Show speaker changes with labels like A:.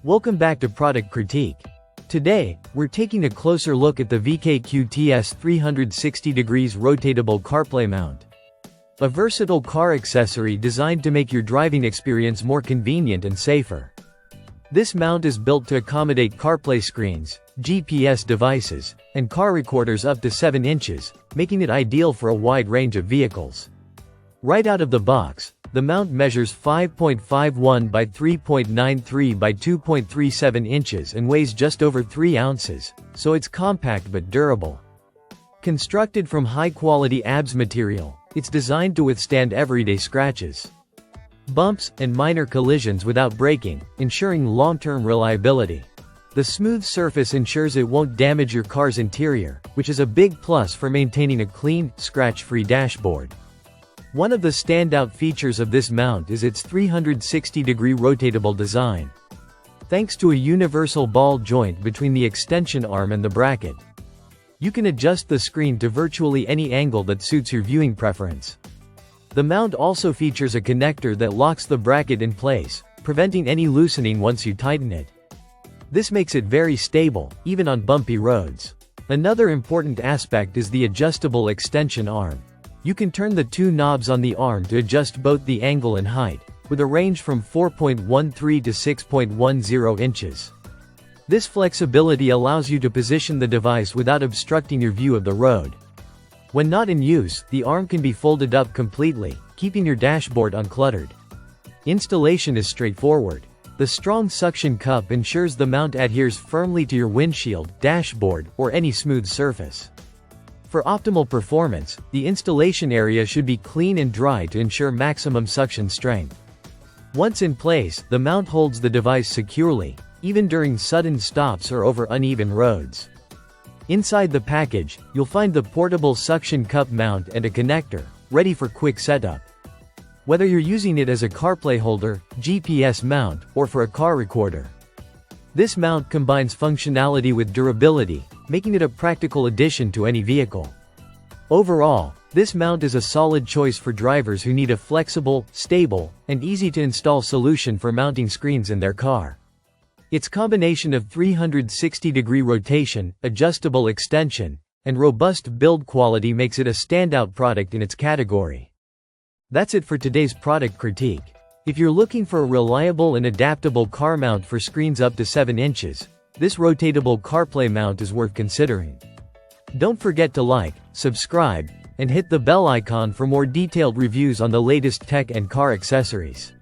A: Welcome back to Product Critique. Today, we're taking a closer look at the VKQTS 360 degrees rotatable CarPlay mount. A versatile car accessory designed to make your driving experience more convenient and safer. This mount is built to accommodate CarPlay screens, GPS devices, and car recorders up to 7 inches, making it ideal for a wide range of vehicles. Right out of the box, the mount measures 5.51 by 3.93 by 2.37 inches and weighs just over 3 ounces, so it's compact but durable. Constructed from high-quality ABS material, it's designed to withstand everyday scratches, bumps, and minor collisions without breaking, ensuring long-term reliability. The smooth surface ensures it won't damage your car's interior, which is a big plus for maintaining a clean, scratch-free dashboard. One of the standout features of this mount is its 360-degree rotatable design. Thanks to a universal ball joint between the extension arm and the bracket, you can adjust the screen to virtually any angle that suits your viewing preference. The mount also features a connector that locks the bracket in place, preventing any loosening once you tighten it. This makes it very stable, even on bumpy roads. Another important aspect is the adjustable extension arm. You can turn the 2 knobs on the arm to adjust both the angle and height, with a range from 4.13 to 6.10 inches. This flexibility allows you to position the device without obstructing your view of the road. When not in use, the arm can be folded up completely, keeping your dashboard uncluttered. Installation is straightforward. The strong suction cup ensures the mount adheres firmly to your windshield, dashboard, or any smooth surface. For optimal performance, the installation area should be clean and dry to ensure maximum suction strength. Once in place, the mount holds the device securely, even during sudden stops or over uneven roads. Inside the package, you'll find the portable suction cup mount and a connector, ready for quick setup. Whether you're using it as a CarPlay holder, GPS mount, or for a car recorder, this mount combines functionality with durability, making it a practical addition to any vehicle. Overall, this mount is a solid choice for drivers who need a flexible, stable, and easy-to-install solution for mounting screens in their car. Its combination of 360-degree rotation, adjustable extension, and robust build quality makes it a standout product in its category. That's it for today's product critique. If you're looking for a reliable and adaptable car mount for screens up to 7 inches, this rotatable CarPlay mount is worth considering. Don't forget to like, subscribe, and hit the bell icon for more detailed reviews on the latest tech and car accessories.